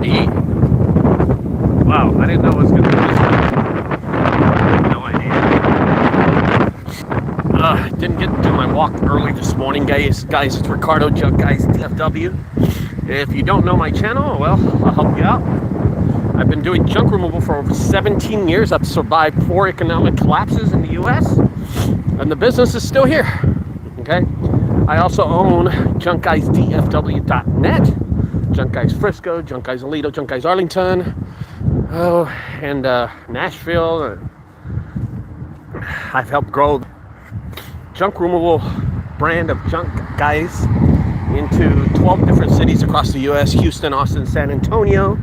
eat. Wow, I didn't know it was going to be this way. No idea. Didn't get to do my walk early this morning, guys. Guys, it's Ricardo, junkguysdfw. If you don't know my channel, well, I'll help you out. I've been doing junk removal for over 17 years. I've survived 4 economic collapses in the U.S., and the business is still here, okay? I also own junkguysdfw.net, Junk Guys Frisco, Junk Guys Aledo, Junk Guys Arlington, and Nashville. I've helped grow junk removal brand of Junk Guys into 12 different cities across the U.S., Houston, Austin, San Antonio.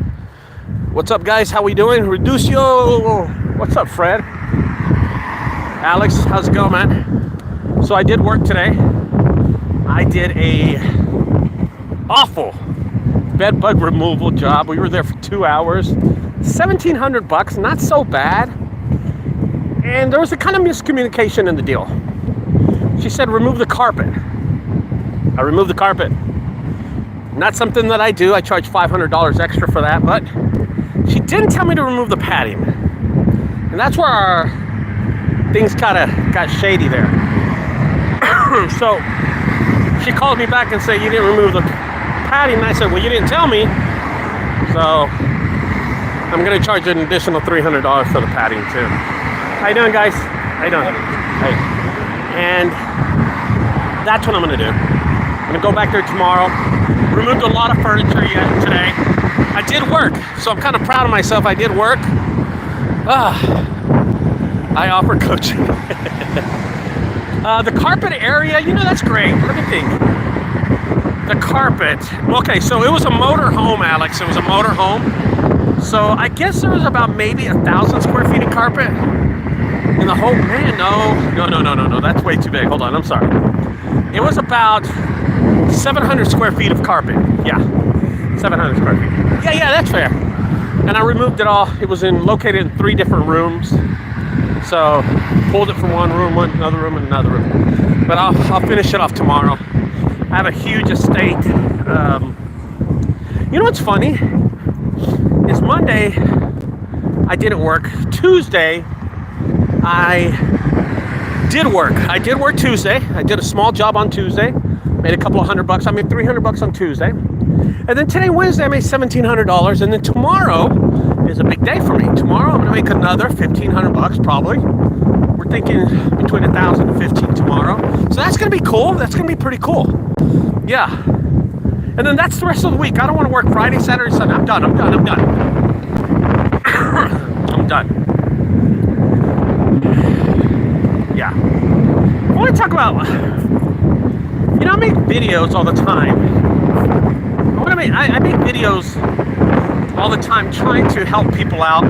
What's up, guys? How we doing? Reducio. What's up, Fred? Alex, how's it going, man? So I did work today. I did a awful bed bug removal job. We were there for 2 hours, $1,700, not so bad. And there was a kind of miscommunication in the deal. She said, remove the carpet. I removed the carpet. Not something that I do. I charge $500 extra for that, but she didn't tell me to remove the padding. And that's where our things kind of got shady there. So she called me back and said, you didn't remove the padding. And I said, well, you didn't tell me. So I'm going to charge an additional $300 for the padding too. How you doing, guys? How you doing? Hey. And that's what I'm going to do. I'm going to go back there tomorrow. Removed a lot of furniture yet today. I did work, so I'm kind of proud of myself. I did work. I offer coaching. The carpet area, you know, that's great. Let me think. The carpet. Okay, so it was a motor home, Alex. It was a motor home. So I guess there was about maybe 1,000 square feet of carpet in the whole. Man, no. That's way too big. Hold on, I'm sorry. It was about 700 square feet of carpet. Yeah, 700 square feet. Yeah, that's fair. And I removed it all. It was located in 3 different rooms. So pulled it from one room, went another room, and another room. But I'll finish it off tomorrow. I have a huge estate. You know what's funny? Is Monday I didn't work. Tuesday I did work. I did work Tuesday. I did a small job on Tuesday. Made a couple of $100. I made $300 on Tuesday. And then today, Wednesday, I made $1,700. And then tomorrow is a big day for me. Tomorrow, I'm going to make another $1,500 probably. We're thinking between 1,000 and 15 tomorrow. So that's going to be cool. That's going to be pretty cool. Yeah. And then that's the rest of the week. I don't want to work Friday, Saturday, Sunday. I'm done. I'm done. Yeah. I want to talk about, you know, I make videos all the time. I make videos all the time trying to help people out,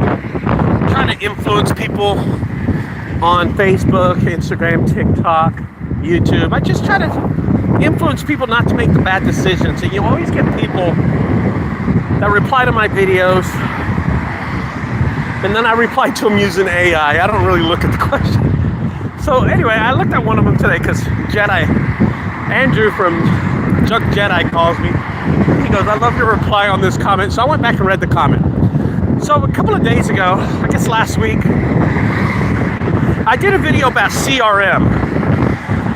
trying to influence people on Facebook, Instagram, TikTok, YouTube. I just try to influence people not to make the bad decisions. And you always get people that reply to my videos, and then I reply to them using AI. I don't really look at the question. So anyway, I looked at one of them today because Andrew from Junk Jedi calls me. He goes, I love your reply on this comment. So I went back and read the comment. So a couple of days ago, I guess last week, I did a video about CRM.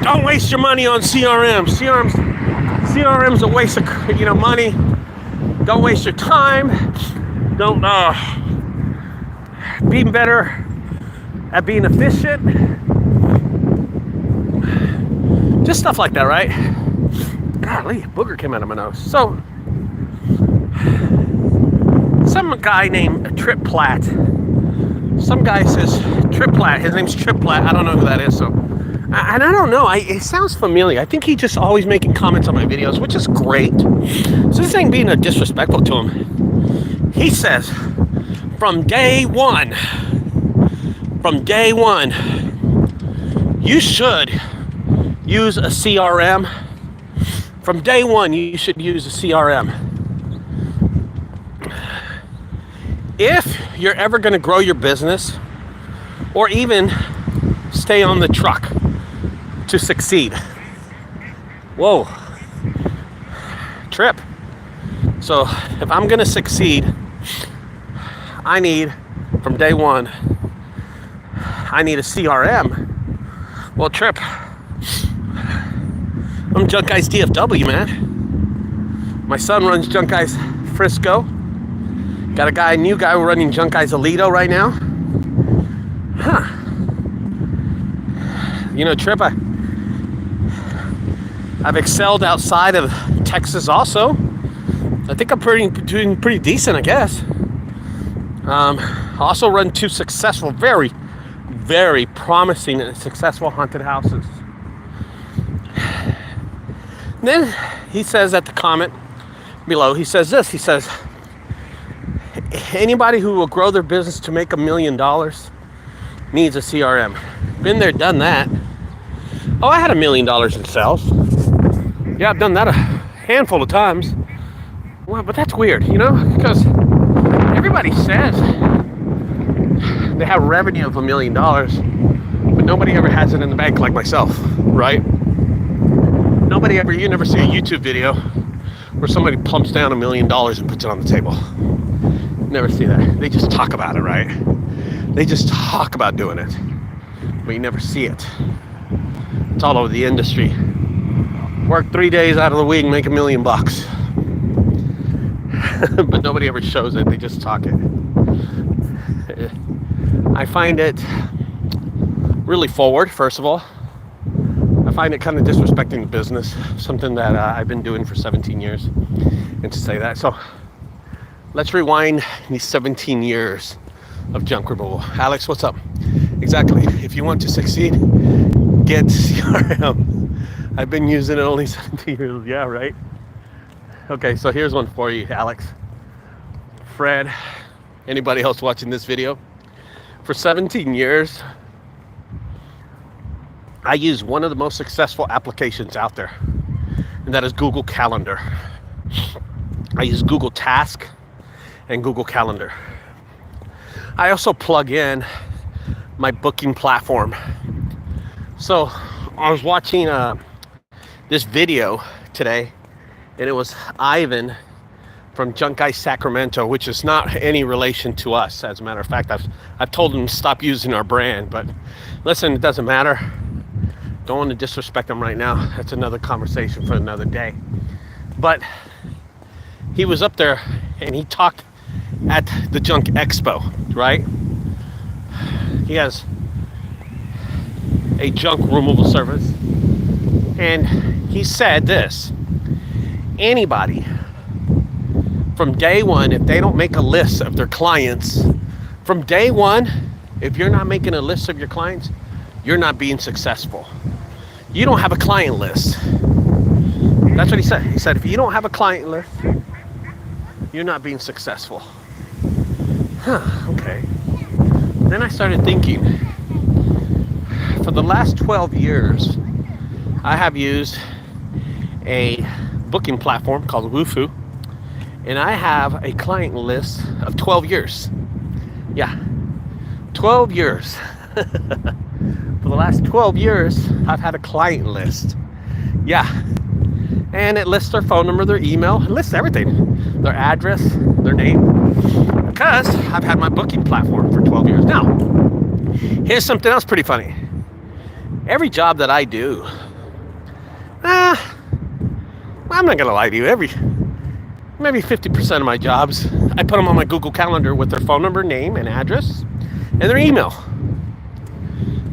Don't waste your money on CRM. CRM's a waste of money. Don't waste your time. Don't be better at being efficient. Just stuff like that, right? Golly, a booger came out of my nose. So, some guy named Trip Platt. Some guy says Trip Platt. His name's Trip Platt. I don't know who that is. So, and I don't know. It sounds familiar. I think he's just always making comments on my videos, which is great. So this ain't being disrespectful to him. He says, from day one, you should use a CRM. From day one, you should use a CRM. If you're ever going to grow your business or even stay on the truck to succeed. Whoa. Trip. So if I'm going to succeed, I need, from day one, I need a CRM. Well, Trip, I'm Junk Guys DFW, man. My son runs Junk Guys Frisco. Got a new guy running Junk Guys Alito right now. You know, Trip, I've excelled outside of Texas also. I think I'm doing pretty decent, I guess. Also run 2 successful, very, very promising and successful haunted houses. Then he says at the comment below, he says this, he says, anybody who will grow their business to make $1 million needs a CRM. Been there, done that. Oh, I had $1 million in sales. Yeah, I've done that a handful of times. Well, but that's weird, you know, because everybody says they have revenue of $1 million, but nobody ever has it in the bank like myself, right? You never see a YouTube video where somebody plumps down $1 million and puts it on the table. Never see that. They just talk about it, right? They just talk about doing it, but you never see it. It's all over the industry. Work 3 days out of the week, make $1 million. But nobody ever shows it, they just talk it. I find it really forward, first of all. I find it kind of disrespecting the business, something that I've been doing for 17 years. And to say that, so let's rewind these 17 years of junk removal. Alex, what's up? Exactly. If you want to succeed, get CRM. I've been using it only 17 years. Yeah, right? Okay, so here's one for you, Alex, Fred, anybody else watching this video. For 17 years, I use one of the most successful applications out there, and that is Google Calendar. I use Google Task and Google Calendar. I also plug in my booking platform. So I was watching this video today, and it was Ivan from Junk Guys Sacramento, which is not any relation to us. As a matter of fact, I've told him to stop using our brand, but listen, it doesn't matter. Don't want to disrespect him right now. That's another conversation for another day. But he was up there and he talked at the Junk Expo, right? He has a junk removal service, and he said this: anybody from day one, if they don't make a list of their clients, from day one, if you're not making a list of your clients, you're not being successful. You don't have a client list. That's what he said. He said, if you don't have a client list, you're not being successful. Okay. Then I started thinking, for the last 12 years, I have used a booking platform called Woofu, and I have a client list of 12 years. Yeah, 12 years. For the last 12 years, I've had a client list. Yeah. And it lists their phone number, their email, it lists everything. Their address, their name. Because I've had my booking platform for 12 years. Now, here's something else pretty funny. Every job that I do, I'm not going to lie to you, maybe 50% of my jobs, I put them on my Google Calendar with their phone number, name, and address, and their email.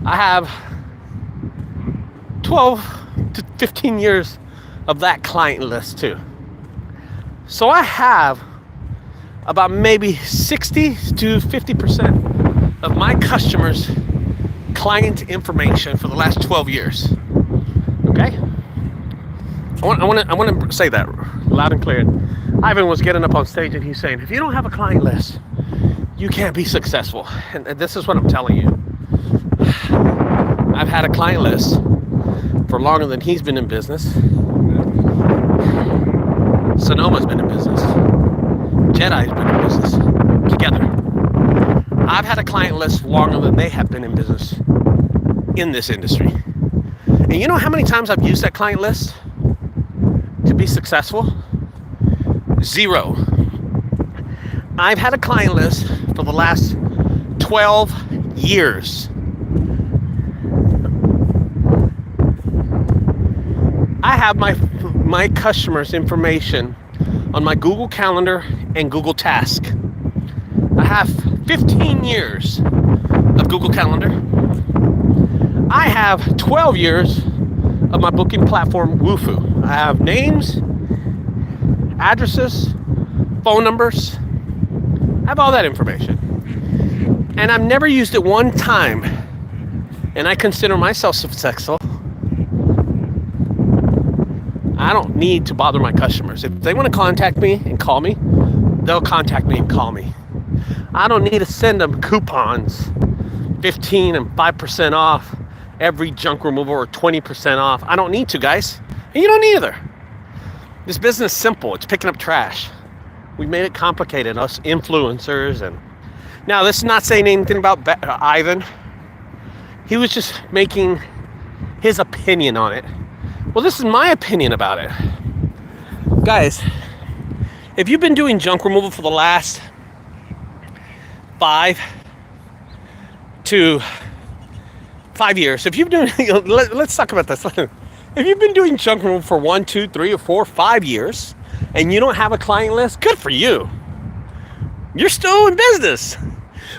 I have 12 to 15 years of that client list too. So I have about maybe 60 to 50% of my customers' client information for the last 12 years. Okay? I want to say that loud and clear. Ivan was getting up on stage and he's saying, if you don't have a client list, you can't be successful. And this is what I'm telling you. I've had a client list for longer than he's been in business. Sonoma's been in business. Jedi's been in business. Together. I've had a client list longer than they have been in business in this industry. And you know how many times I've used that client list to be successful? Zero. I've had a client list for the last 12 years. I have my customers' information on my Google Calendar and Google Task. I have 15 years of Google Calendar. I have 12 years of my booking platform, Wufoo. I have names, addresses, phone numbers. I have all that information. And I've never used it one time. And I consider myself successful. I don't need to bother my customers. If they want to contact me and call me, they'll contact me and call me. I don't need to send them coupons, 15 and 5% off every junk removal or 20% off. I don't need to, guys. And you don't either. This business is simple. It's picking up trash. We made it complicated, us influencers. And now, this is not saying anything about Ivan. He was just making his opinion on it. Well, this is my opinion about it. Guys, if you've been doing junk removal for the last 5 years, if you've been doing, let's talk about this. If you've been doing junk removal for 1, 2, 3, or 4, 5 years, and you don't have a client list, good for you. You're still in business.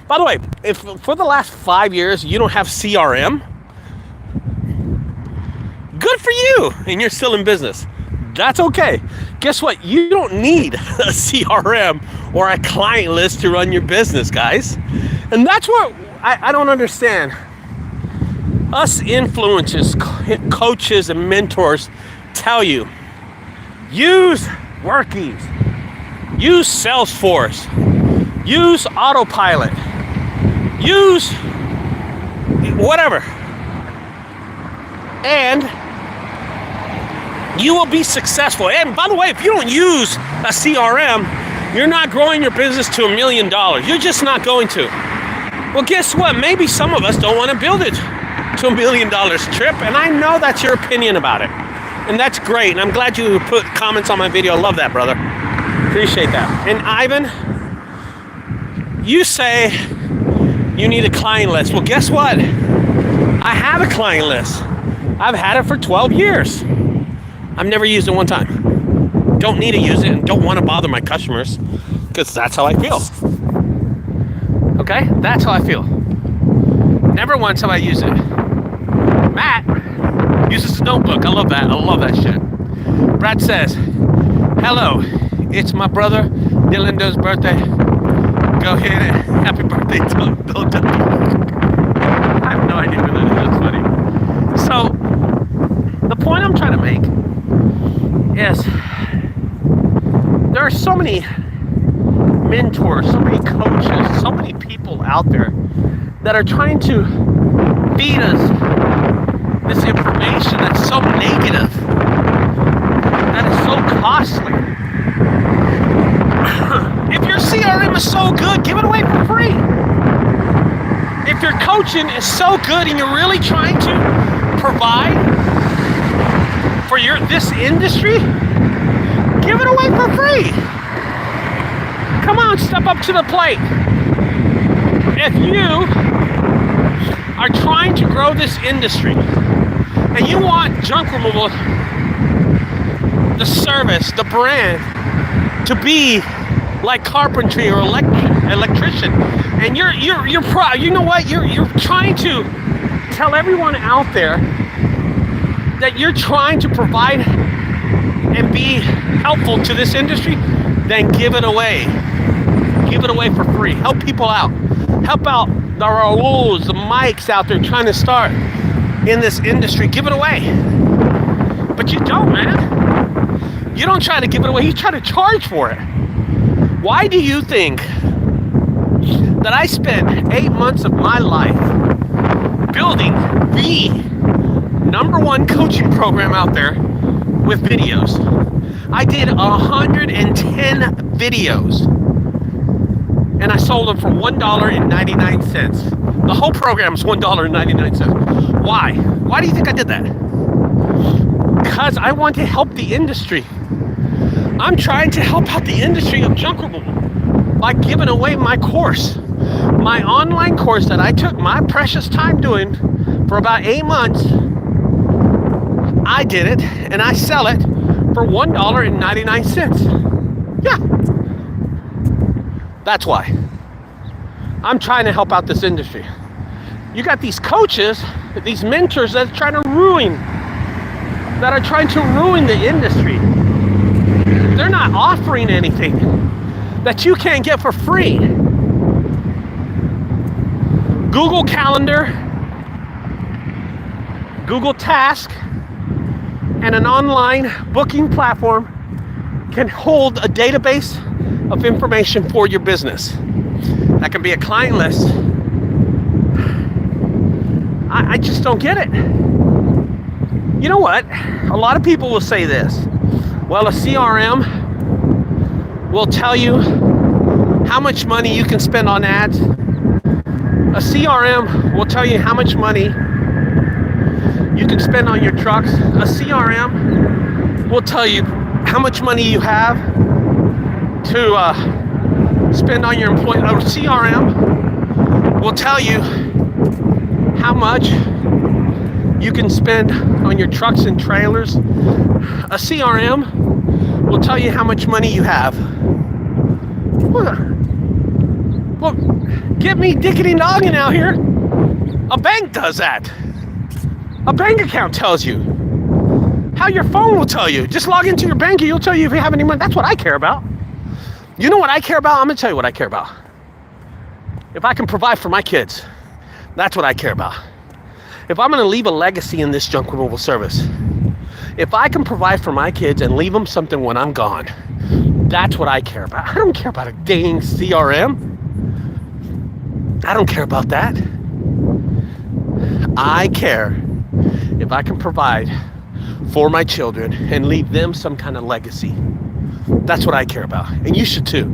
By the way, if for the last 5 years you don't have CRM, good for you, and you're still in business. That's okay. Guess what? You don't need a CRM or a client list to run your business, guys. And that's what I don't understand. Us influencers, coaches, and mentors tell you, use Workies, use Salesforce, use Autopilot, use whatever, and you will be successful. And by the way, if you don't use a CRM, you're not growing your business to $1 million. You're just not going to. Well, guess what? Maybe some of us don't want to build it to $1 million trip, and I know that's your opinion about it. And that's great, and I'm glad you put comments on my video. I love that, brother. Appreciate that. And Ivan, you say you need a client list. Well, guess what? I have a client list. I've had it for 12 years. I've never used it one time. Don't need to use it and don't want to bother my customers because that's how I feel. Okay? That's how I feel. Never once have I used it. Matt uses a notebook. I love that. I love that shit. Brad says, hello, it's my brother Dylan's birthday. Go hit it. Happy birthday. Don't I have no idea who that is. That's funny. So, the point I'm trying to make is there are so many mentors, so many coaches, so many people out there that are trying to feed us this information that's so negative, that is so costly. If your CRM is so good, give it away for free. If your coaching is so good and you're really trying to provide for this industry, give it away for free. Come on, step up to the plate. If you are trying to grow this industry and you want junk removal, the service, the brand, to be like carpentry or electrician, and you're proud, you know what? You're trying to tell everyone out there that you're trying to provide and be helpful to this industry, then give it away. Give it away for free. Help people out. Help out the Raouls, the Mikes out there trying to start in this industry. Give it away. But you don't, man. You don't try to give it away. You try to charge for it. Why do you think that I spent 8 months of my life building the #1 coaching program out there with videos? I did 110 videos. And I sold them for $1.99. The whole program is $1.99. Why? Why do you think I did that? Because I want to help the industry. I'm trying to help out the industry of junk removal by giving away my course, my online course that I took my precious time doing for about 8 months. I did it and I sell it for $1.99. Yeah, that's why. I'm trying to help out this industry. You got these coaches, these mentors that are trying to ruin the industry. They're not offering anything that you can't get for free. Google Calendar, Google Task, and an online booking platform can hold a database of information for your business. That can be a client list. I just don't get it. You know what? A lot of people will say this. Well, a CRM will tell you how much money you can spend on ads. A CRM will tell you how much money you can spend on your trucks. A CRM will tell you how much money you have to spend on your employee. A CRM will tell you how much you can spend on your trucks and trailers. A CRM will tell you how much money you have. Well, get me dicking dogging out here. A bank does that. A bank account tells you. How your phone will tell you. Just log into your bank and you'll tell you if you have any money. That's what I care about. You know what I care about? I'm gonna tell you what I care about. If I can provide for my kids, that's what I care about. If I'm gonna leave a legacy in this junk removal service, if I can provide for my kids and leave them something when I'm gone, that's what I care about. I don't care about a dang CRM. I don't care about that. I care if I can provide for my children and leave them some kind of legacy. That's what I care about. And you should too.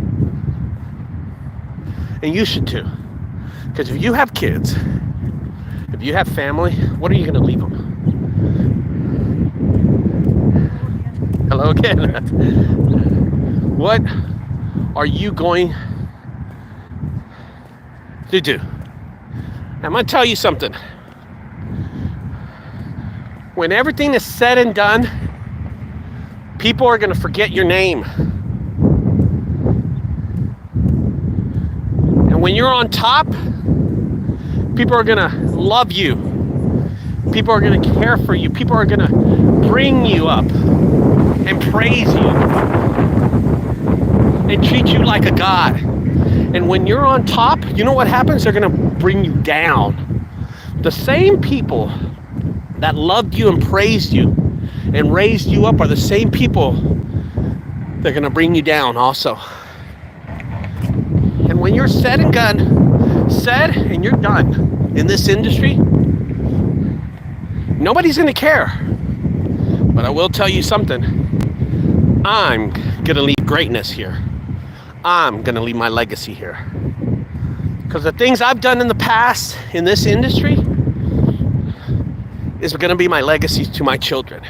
And you should too. Because if you have kids, if you have family, what are you going to leave them? Hello again. What are you going to do? I'm going to tell you something. When everything is said and done, people are going to forget your name. And when you're on top, people are going to love you. People are going to care for you. People are going to bring you up and praise you and treat you like a god. And when you're on top, you know what happens? They're going to bring you down. The same people that loved you and praised you and raised you up are the same people that are going to bring you down also. And when you're said and you're done in this industry, nobody's going to care. But I will tell you something. I'm going to leave greatness here. I'm going to leave my legacy here. Because the things I've done in the past in this industry is going to be my legacy to my children.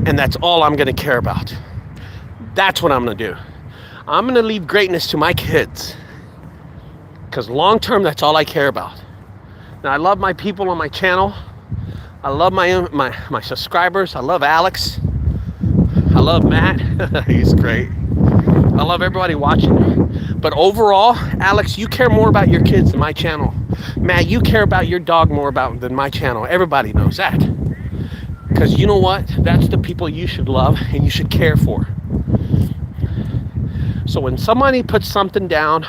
And that's all I'm going to care about. That's what I'm going to do. I'm going to leave greatness to my kids. Because long term, that's all I care about. Now, I love my people on my channel. I love my subscribers. I love Alex. I love Matt. He's great. I love everybody watching. But overall, Alex, you care more about your kids than my channel. Matt, you care about your dog more than my channel. Everybody knows that. Because you know what? That's the people you should love and you should care for. So when somebody puts something down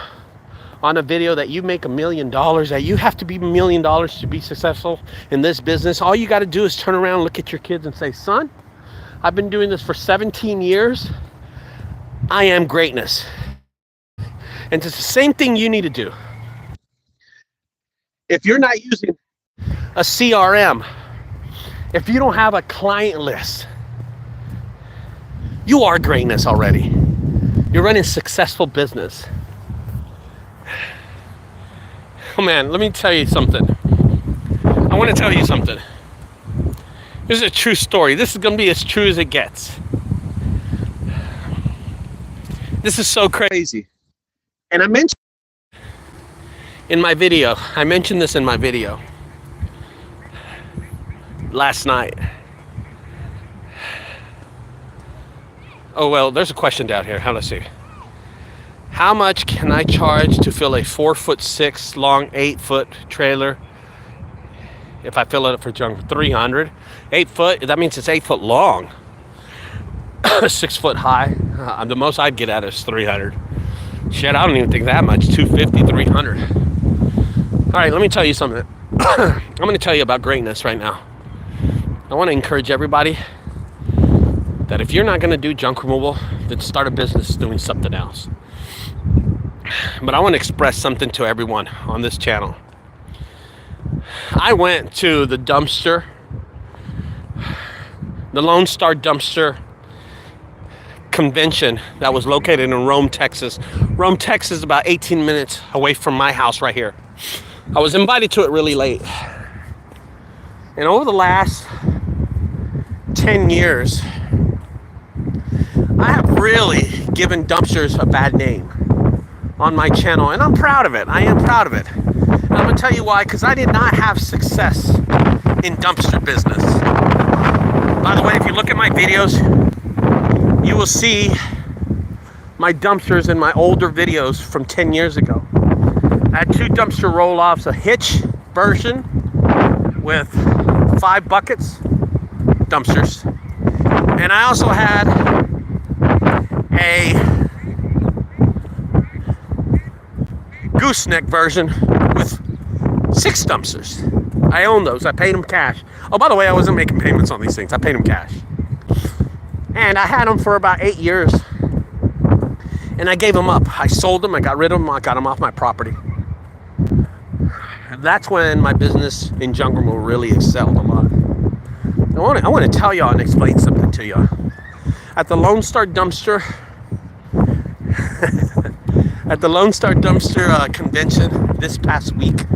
on a video that you make $1 million, that you have to be $1 million to be successful in this business, all you got to do is turn around, look at your kids and say, son, I've been doing this for 17 years. I am greatness. And it's the same thing you need to do. If you're not using a CRM, if you don't have a client list, you are greatness already. You're running a successful business. Oh man, let me tell you something. I want to tell you something. This is a true story. This is going to be as true as it gets. This is so crazy. And I mentioned in my video, I mentioned this in my video last night. Oh, well, there's a question down here. Let's see. How much can I charge to fill a 4'6" long 8-foot trailer? If I fill it up for junk, 300. 8 foot, that means it's 8 foot long. 6 foot high. The most I'd get at is 300. Shit, I don't even think that much. 250, 300. All right, let me tell you something. I'm going to tell you about greatness right now. I want to encourage everybody that if you're not going to do junk removal, then start a business doing something else. But I want to express something to everyone on this channel. I went to the dumpster, the Lone Star Dumpster convention that was located in Rome, Texas. Rome, Texas is about 18 minutes away from my house right here. I was invited to it really late. And over the last 10 years, I have really given dumpsters a bad name on my channel, and I'm proud of it. I am proud of it. And I'm going to tell you why, because I did not have success in dumpster business. By the way, if you look at my videos, you will see my dumpsters in my older videos from 10 years ago. I had 2 dumpster roll-offs, a hitch version with 5 buckets, dumpsters. And I also had a gooseneck version with 6 dumpsters. I own those. I paid them cash. Oh, by the way, I wasn't making payments on these things. I paid them cash. And I had them for about 8 years. And I gave them up. I sold them. I got rid of them. I got them off my property. That's when my business in junk removal really excelled a lot. I want to tell y'all and explain something to you. At the Lone Star Dumpster, at the Lone Star Dumpster convention this past week,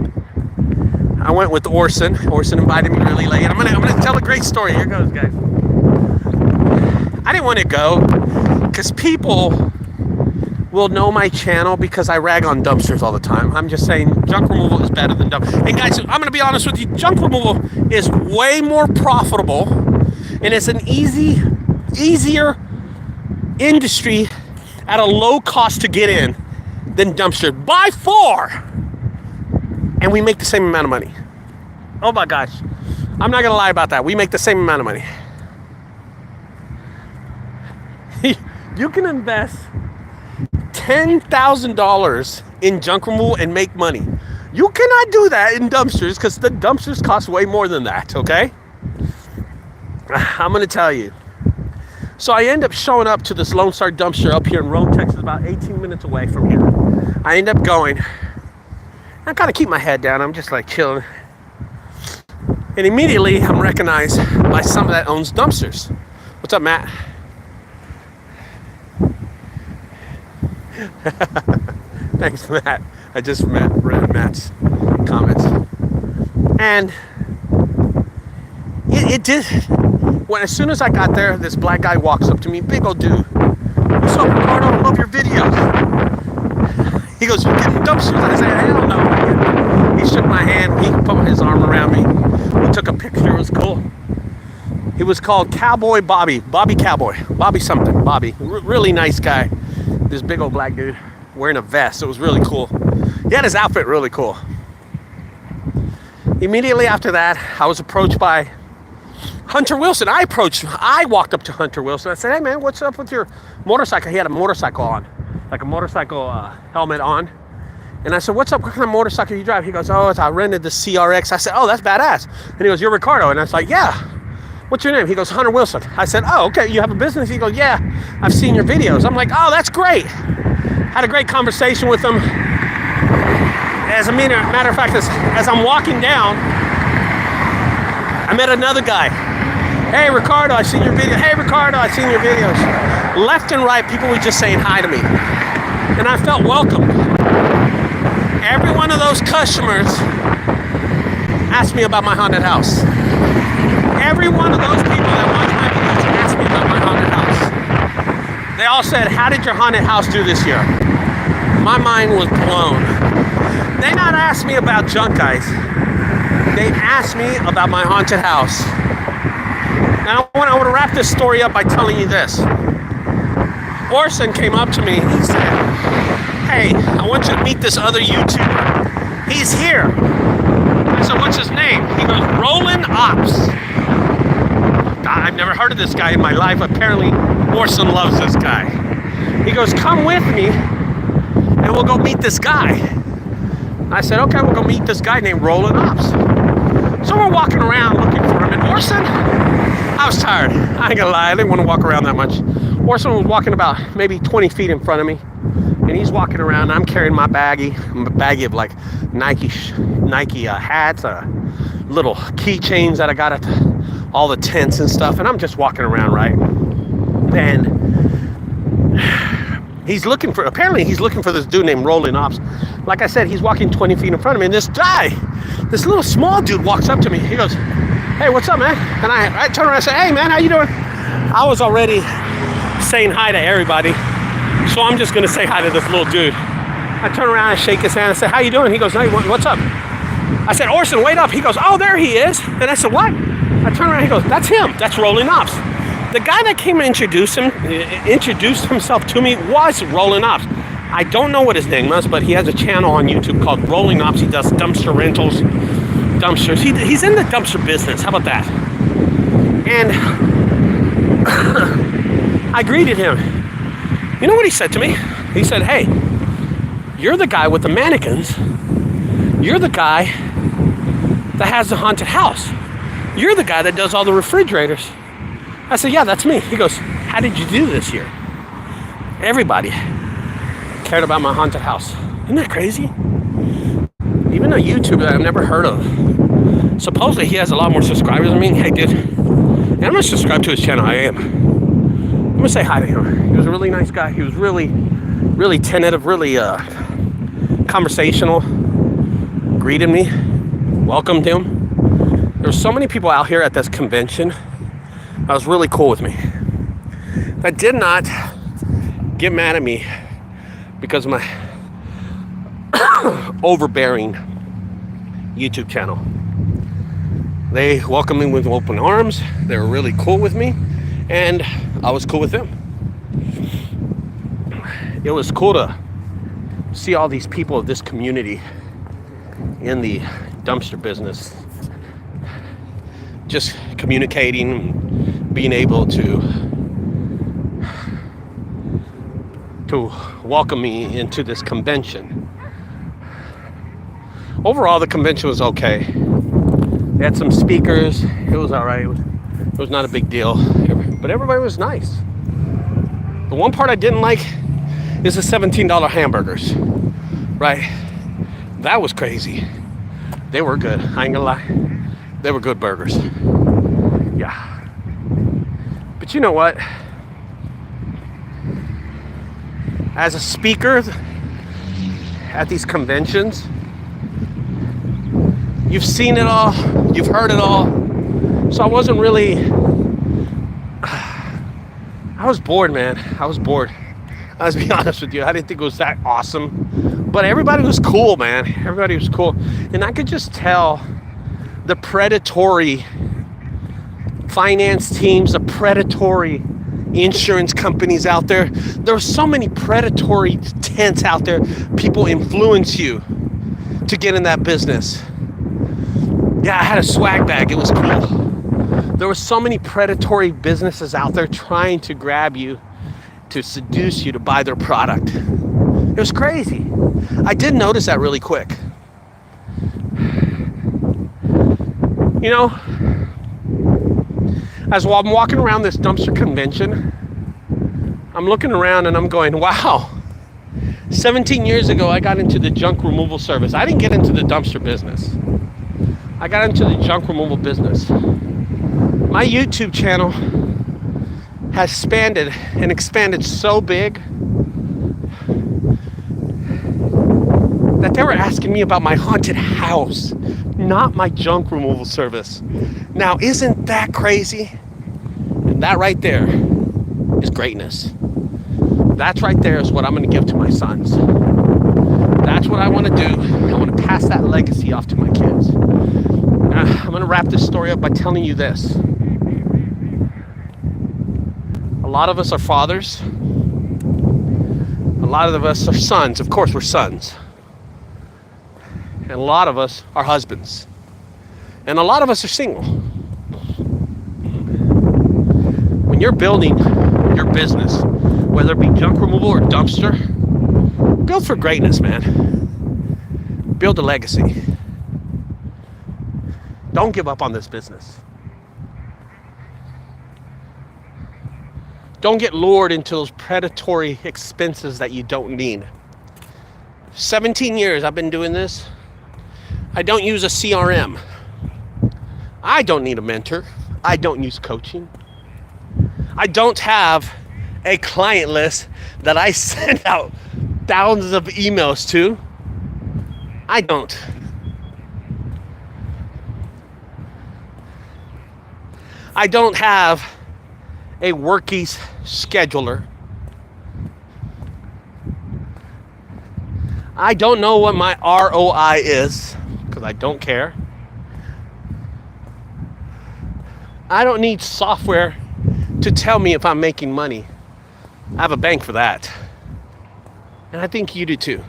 I went with Orson. Orson invited me really late. I'm gonna tell a great story. Here goes, guys. I didn't want to go because people will know my channel because I rag on dumpsters all the time. I'm just saying junk removal is better than dumpsters. And guys, I'm going to be honest with you. Junk removal is way more profitable, and it's an easier industry at a low cost to get in than dumpster by far. And we make the same amount of money. Oh my gosh. I'm not going to lie about that. We make the same amount of money. You can invest $10,000 in junk removal and make money. You cannot do that in dumpsters because the dumpsters cost way more than that, okay? I'm going to tell you. So I end up showing up to this Lone Star Dumpster up here in Rome, Texas, about 18 minutes away from here. I end up going. I kind of keep my head down. I'm just like chilling. And immediately I'm recognized by somebody that owns dumpsters. What's up, Matt? Thanks, Matt. I just read Matt's comments. And it did. As soon as I got there, this black guy walks up to me, big old dude. What's up, Ricardo? I love your videos. He goes, you getting dumpsters? I said, hell no. He shook my hand. He put his arm around me. We took a picture. It was cool. He was called Cowboy Bobby. Bobby Cowboy. Bobby something. Bobby. Really nice guy. This big old black dude wearing a vest. It was really cool. He had his outfit really cool. Immediately after that, I was approached by Hunter Wilson. I walked up to Hunter Wilson. I said, hey man, what's up with your motorcycle? He had a motorcycle on, like a motorcycle helmet on. And I said, what's up? What kind of motorcycle you drive? He goes, oh, I rented the CRX. I said, oh, that's badass. And he goes, you're Ricardo. And I was like, yeah. What's your name? He goes, Hunter Wilson. I said, oh, okay, you have a business? He goes, yeah, I've seen your videos. I'm like, oh, that's great. Had a great conversation with him. As a matter of fact, as I'm walking down, I met another guy. Hey, Ricardo, I seen your video. Hey, Ricardo, I seen your videos. Left and right, people were just saying hi to me. And I felt welcome. Every one of those customers asked me about my haunted house. Every one of those people that watch my videos asked me about my haunted house. They all said, how did your haunted house do this year? My mind was blown. They not asked me about junk guys. They asked me about my haunted house. Now I want to wrap this story up by telling you this. Orson came up to me. He said, hey, I want you to meet this other YouTuber. He's here. I said, what's his name? He goes, Roland Ops. God, I've never heard of this guy in my life. Apparently, Orson loves this guy. He goes, come with me, and we'll go meet this guy. I said, okay, we'll go meet this guy named Roland Ops. So we're walking around looking for him. And Orson, I was tired. I ain't gonna lie, I didn't want to walk around that much. Orson was walking about maybe 20 feet in front of me. And he's walking around. I'm carrying my baggie of like Nike hats, little keychains that I got at all the tents and stuff. And I'm just walking around, right? And apparently he's looking for this dude named Roland Ops. Like I said, he's walking 20 feet in front of me. And this guy, this little small dude walks up to me. He goes, hey, what's up, man? And I turn around and say, hey, man, how you doing? I was already saying hi to everybody. So I'm just going to say hi to this little dude. I turn around and shake his hand and say, how you doing? He goes, hey, what's up? I said, Orson, wait up. He goes, oh, there he is. And I said, what? I turn around and he goes, that's him. That's Roland Ops. The guy that came and introduced himself to me was Roland Ops. I don't know what his name was, but he has a channel on YouTube called Rolling Ops. He does dumpster rentals, dumpsters. He's in the dumpster business. How about that? And I greeted him. You know what he said to me? He said, hey, you're the guy with the mannequins. You're the guy that has the haunted house. You're the guy that does all the refrigerators. I said, yeah, that's me. He goes, how did you do this year? Everybody cared about my haunted house. Isn't that crazy? Even a YouTuber that I've never heard of. Supposedly he has a lot more subscribers than me. Hey, dude. And I'm going to subscribe to his channel. I am. I'm going to say hi to him. He was a really nice guy. He was really, really tentative, really conversational. Greeted me. Welcomed him. There's so many people out here at this convention that was really cool with me. That did not get mad at me because of my overbearing YouTube channel. They welcomed me with open arms. They were really cool with me, and I was cool with them. It was cool to see all these people of this community in the dumpster business just communicating, being able to welcome me into this convention. Overall, the convention was okay. They had some speakers. It was all right. It was not a big deal, but everybody was nice. The one part I didn't like is the $17 hamburgers, right? That was crazy. They were good. I ain't gonna lie. They were good burgers. Yeah. But you know what? As a speaker at these conventions, you've seen it all, you've heard it all. So I wasn't really, I was bored, man. I was bored. Let's be honest with you. I didn't think it was that awesome. But everybody was cool, man. Everybody was cool. And I could just tell the predatory finance teams, the predatory insurance companies out there. There are so many predatory tents out there. People influence you to get in that business. Yeah, I had a swag bag. It was cool. There were so many predatory businesses out there trying to grab you, to seduce you to buy their product. It was crazy. I did notice that really quick. You know, as while I'm walking around this dumpster convention, I'm looking around and I'm going, wow, 17 years ago, I got into the junk removal service. I didn't get into the dumpster business. I got into the junk removal business. My YouTube channel has expanded so big that they were asking me about my haunted house, not my junk removal service. Now, isn't that crazy? And that right there is greatness. That's right there is what I'm going to give to my sons. That's what I want to do. I want to pass that legacy off to my kids. I'm going to wrap this story up by telling you this. A lot of us are fathers. A lot of us are sons. Of course, we're sons. And a lot of us are husbands. And a lot of us are single. When you're building your business, whether it be junk removal or dumpster, build for greatness, man. Build a legacy. Don't give up on this business. Don't get lured into those predatory expenses that you don't need. 17 years I've been doing this. I don't use a CRM. I don't need a mentor. I don't use coaching. I don't have a client list that I send out thousands of emails to. I don't. I don't have a workies scheduler. I don't know what my ROI is because I don't care. I don't need software to tell me if I'm making money. I have a bank for that. And I think you do too.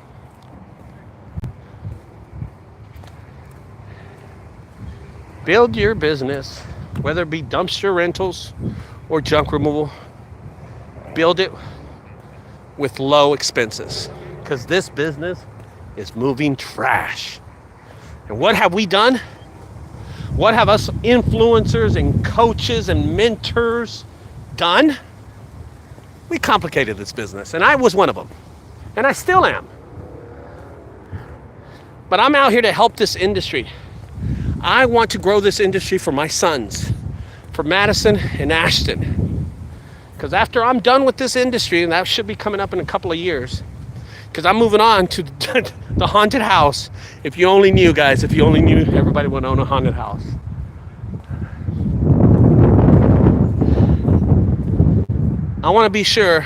Build your business, whether it be dumpster rentals or junk removal. Build it with low expenses because this business is moving trash. And what have we done? What have us influencers and coaches and mentors done? We complicated this business, and I was one of them, and I still am. But I'm out here to help this industry. I want to grow this industry for my sons, for Madison and Ashton. Because after I'm done with this industry, and that should be coming up in a couple of years, because I'm moving on to the haunted house. If you only knew, guys, if you only knew, everybody would own a haunted house. I want to be sure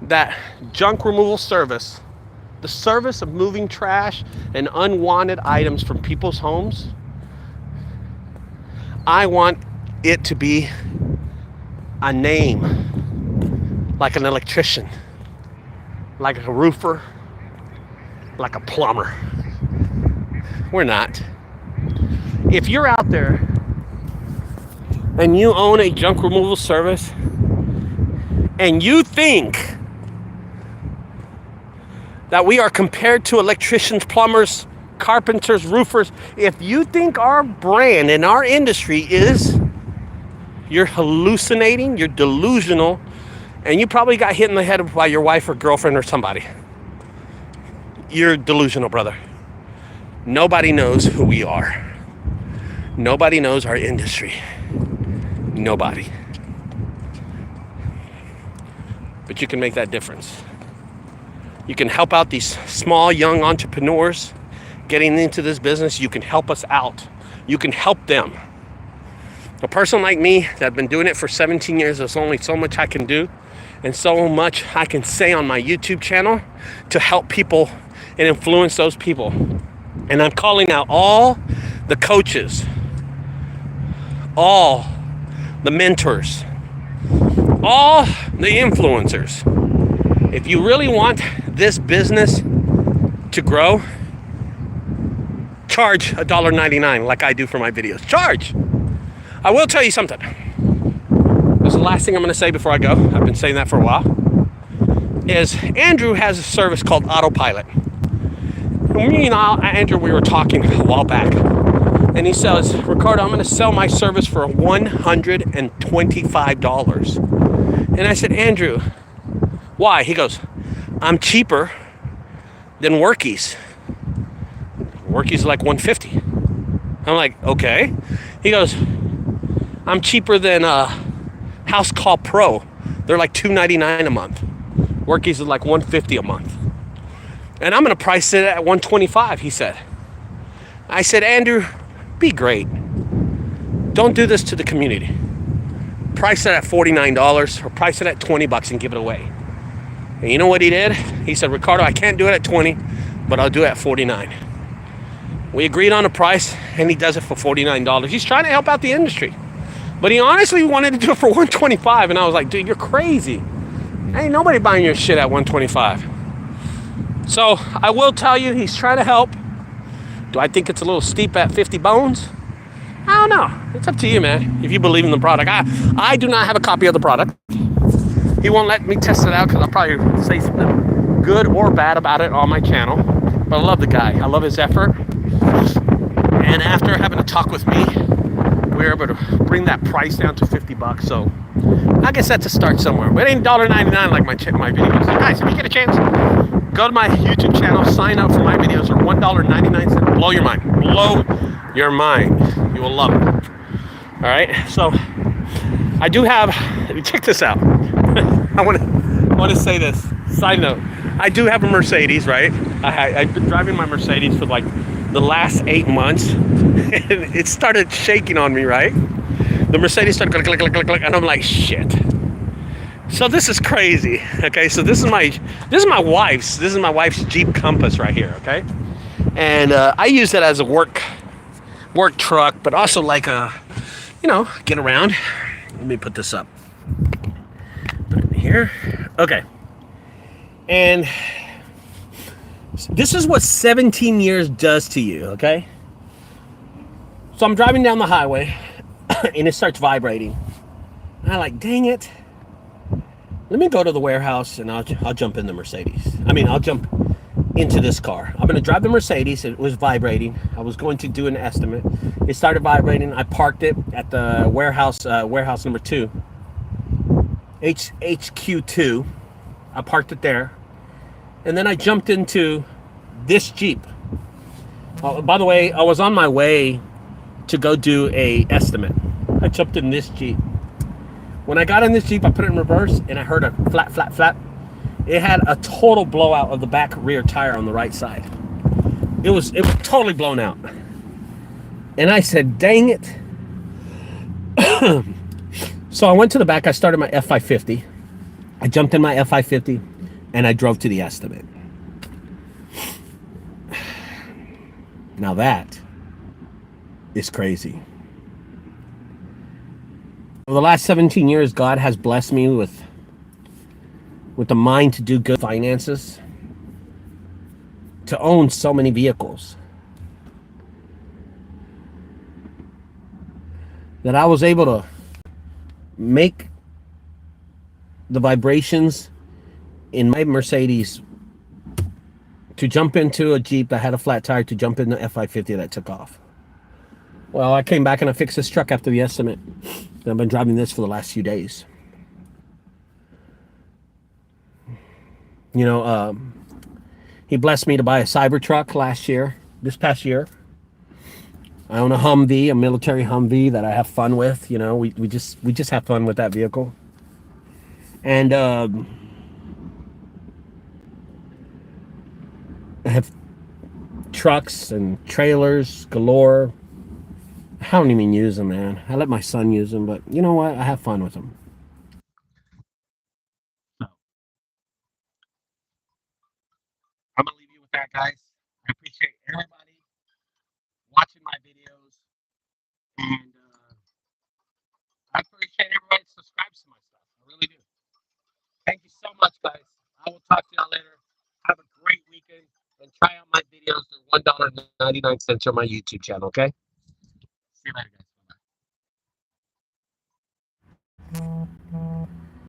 that junk removal service, the service of moving trash and unwanted items from people's homes, I want it to be a name, like an electrician, like a roofer, like a plumber. We're not. If you're out there and you own a junk removal service and you think that we are compared to electricians, plumbers, carpenters, roofers, if you think our brand and our industry is, you're hallucinating, you're delusional, and you probably got hit in the head by your wife or girlfriend or somebody. You're delusional, brother. Nobody knows who we are. Nobody knows our industry. Nobody. But you can make that difference. You can help out these small, young entrepreneurs getting into this business. You can help us out. You can help them. A person like me that's been doing it for 17 years, there's only so much I can do and so much I can say on my YouTube channel to help people and influence those people. And I'm calling out all the coaches, all the mentors, all the influencers. If you really want this business to grow, charge $1.99 like I do for my videos. Charge! I will tell you something. This is the last thing I'm going to say before I go. I've been saying that for a while. Is Andrew has a service called Autopilot. And me and Andrew, we were talking a while back. And he says, Ricardo, I'm going to sell my service for $125. And I said, Andrew, why? He goes, I'm cheaper than Workies. Workies is like $150. I'm like, okay. He goes, I'm cheaper than House Call Pro. They're like $299 a month. Workies is like $150 a month. And I'm going to price it at $125, he said. I said, Andrew, be great. Don't do this to the community. Price it at $49 or price it at $20 and give it away. And you know what he did? He said, Ricardo, I can't do it at 20, but I'll do it at 49. We agreed on a price, and he does it for $49. He's trying to help out the industry. But he honestly wanted to do it for 125, and I was like, dude, you're crazy. Ain't nobody buying your shit at 125. So I will tell you, he's trying to help. Do I think it's a little steep at 50 bones? I don't know. It's up to you, man. If you believe in the product. I do not have a copy of the product. He won't let me test it out because I'll probably say something good or bad about it on my channel. But I love the guy. I love his effort. And after having a talk with me, we were able to bring that price down to 50 bucks. So I guess that's a start somewhere. But it ain't $1.99 like my videos. So guys, if you get a chance, go to my YouTube channel, sign up for my videos. They're $1.99. Blow your mind. Blow your mind. You will love it. All right. So I do have, check this out. I want to say this. Side note, I do have a Mercedes, right? I've been driving my Mercedes for like the last 8 months, and it started shaking on me, right? The Mercedes started click, click, click, click, click, and I'm like, shit. So this is crazy. Okay, so this is my wife's Jeep Compass right here. Okay, and I use it as a work truck, but also like a, get around. Let me put this up. Put it in here. Okay. And this is what 17 years does to you, okay? So I'm driving down the highway and it starts vibrating. And I'm like, dang it. Let me go to the warehouse and I'll jump in the Mercedes. I'll jump into this car. I'm gonna drive the Mercedes. It was vibrating. I was going to do an estimate. It started vibrating. I parked it at the warehouse number 2. HQ2. I parked it there. And then I jumped into this Jeep. By the way, I was on my way to go do a estimate. I jumped in this Jeep. When I got in this Jeep, I put it in reverse and I heard a flap, flap, flap. It had a total blowout of the back rear tire on the right side. It was totally blown out. And I said, dang it. So I went to the back. I started my F550. I jumped in my F550 and I drove to the estimate. Now that is crazy. Over the last 17 years, God has blessed me with the mind to do good finances, to own so many vehicles, that I was able to make the vibrations in my Mercedes to jump into a Jeep that had a flat tire, to jump in the F550 that took off. Well, I came back and I fixed this truck after the estimate. And I've been driving this for the last few days. He blessed me to buy a Cybertruck this past year. I own a Humvee, a military Humvee that I have fun with. We just have fun with that vehicle. And I have trucks and trailers galore. I don't even use them, man. I let my son use them, but you know what? I have fun with them. I'm gonna leave you with that, guys. I appreciate everybody watching my videos, and I appreciate everybody that subscribes to my stuff. I really do. Thank you so much, guys. I will talk to y'all later. Have a great weekend, and try out my videos. They're $1.99 on my YouTube channel. Okay. See you later, guys.